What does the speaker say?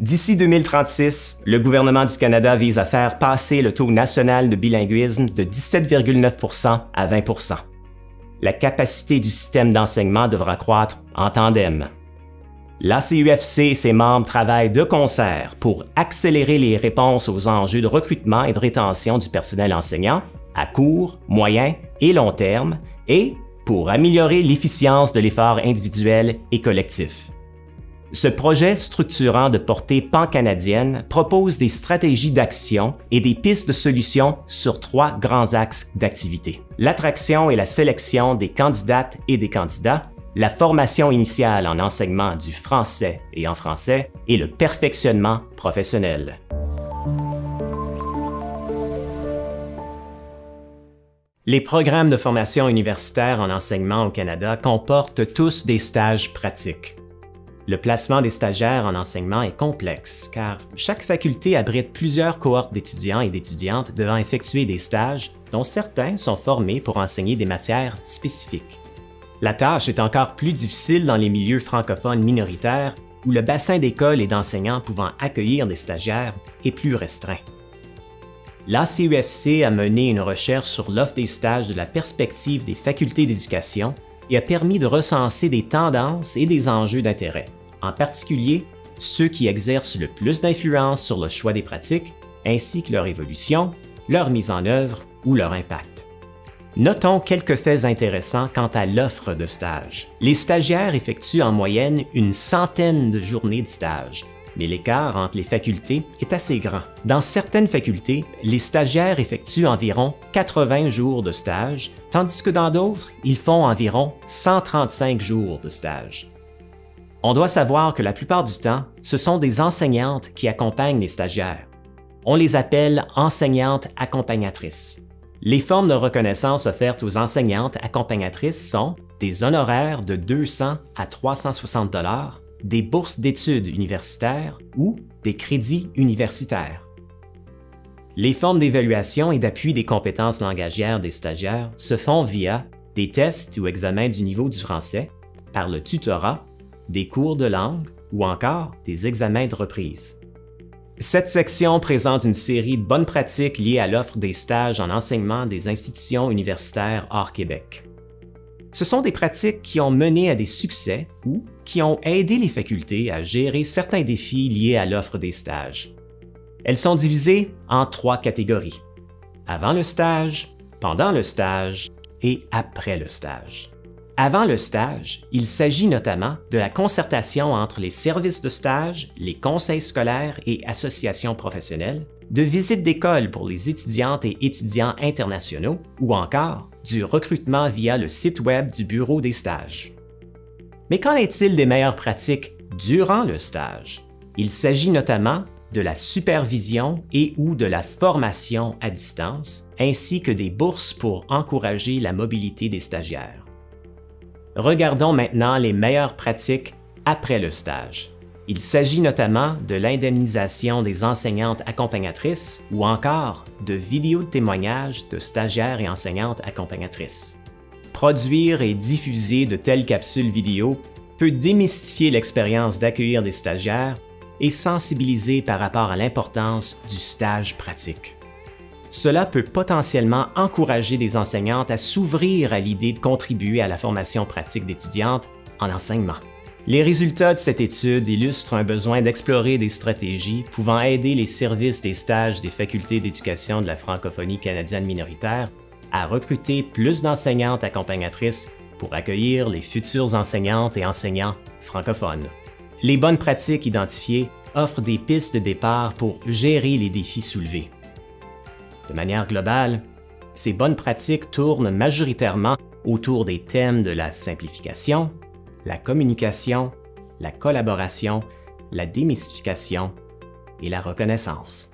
D'ici 2036, le gouvernement du Canada vise à faire passer le taux national de bilinguisme de 17,9 à 20 %. La capacité du système d'enseignement devra croître en tandem. L'ACUFC et ses membres travaillent de concert pour accélérer les réponses aux enjeux de recrutement et de rétention du personnel enseignant à court, moyen et long terme et pour améliorer l'efficience de l'effort individuel et collectif. Ce projet structurant de portée pan-canadienne propose des stratégies d'action et des pistes de solutions sur 3 grands axes d'activité. L'attraction et la sélection des candidates et des candidats, la formation initiale en enseignement du français et en français et le perfectionnement professionnel. Les programmes de formation universitaire en enseignement au Canada comportent tous des stages pratiques. Le placement des stagiaires en enseignement est complexe car chaque faculté abrite plusieurs cohortes d'étudiants et d'étudiantes devant effectuer des stages dont certains sont formés pour enseigner des matières spécifiques. La tâche est encore plus difficile dans les milieux francophones minoritaires où le bassin d'écoles et d'enseignants pouvant accueillir des stagiaires est plus restreint. L'ACUFC a mené une recherche sur l'offre des stages de la perspective des facultés d'éducation et a permis de recenser des tendances et des enjeux d'intérêt, en particulier ceux qui exercent le plus d'influence sur le choix des pratiques, ainsi que leur évolution, leur mise en œuvre ou leur impact. Notons quelques faits intéressants quant à l'offre de stage. Les stagiaires effectuent en moyenne une centaine de journées de stage, mais l'écart entre les facultés est assez grand. Dans certaines facultés, les stagiaires effectuent environ 80 jours de stage, tandis que dans d'autres, ils font environ 135 jours de stage. On doit savoir que la plupart du temps, ce sont des enseignantes qui accompagnent les stagiaires. On les appelle enseignantes accompagnatrices. Les formes de reconnaissance offertes aux enseignantes accompagnatrices sont des honoraires de 200 à 360 $, des bourses d'études universitaires ou des crédits universitaires. Les formes d'évaluation et d'appui des compétences langagières des stagiaires se font via des tests ou examens du niveau du français, par le tutorat, des cours de langue ou encore des examens de reprise. Cette section présente une série de bonnes pratiques liées à l'offre des stages en enseignement des institutions universitaires hors Québec. Ce sont des pratiques qui ont mené à des succès ou qui ont aidé les facultés à gérer certains défis liés à l'offre des stages. Elles sont divisées en 3 catégories: avant le stage, pendant le stage et après le stage. Avant le stage, il s'agit notamment de la concertation entre les services de stage, les conseils scolaires et associations professionnelles, de visites d'école pour les étudiantes et étudiants internationaux ou encore du recrutement via le site web du Bureau des stages. Mais qu'en est-il des meilleures pratiques durant le stage? Il s'agit notamment de la supervision et/ou de la formation à distance, ainsi que des bourses pour encourager la mobilité des stagiaires. Regardons maintenant les meilleures pratiques après le stage. Il s'agit notamment de l'indemnisation des enseignantes accompagnatrices ou encore de vidéos de témoignages de stagiaires et enseignantes accompagnatrices. Produire et diffuser de telles capsules vidéo peut démystifier l'expérience d'accueillir des stagiaires et sensibiliser par rapport à l'importance du stage pratique. Cela peut potentiellement encourager des enseignantes à s'ouvrir à l'idée de contribuer à la formation pratique d'étudiantes en enseignement. Les résultats de cette étude illustrent un besoin d'explorer des stratégies pouvant aider les services des stages des facultés d'éducation de la francophonie canadienne minoritaire à recruter plus d'enseignantes accompagnatrices pour accueillir les futures enseignantes et enseignants francophones. Les bonnes pratiques identifiées offrent des pistes de départ pour gérer les défis soulevés. De manière globale, ces bonnes pratiques tournent majoritairement autour des thèmes de la simplification, la communication, la collaboration, la démystification et la reconnaissance.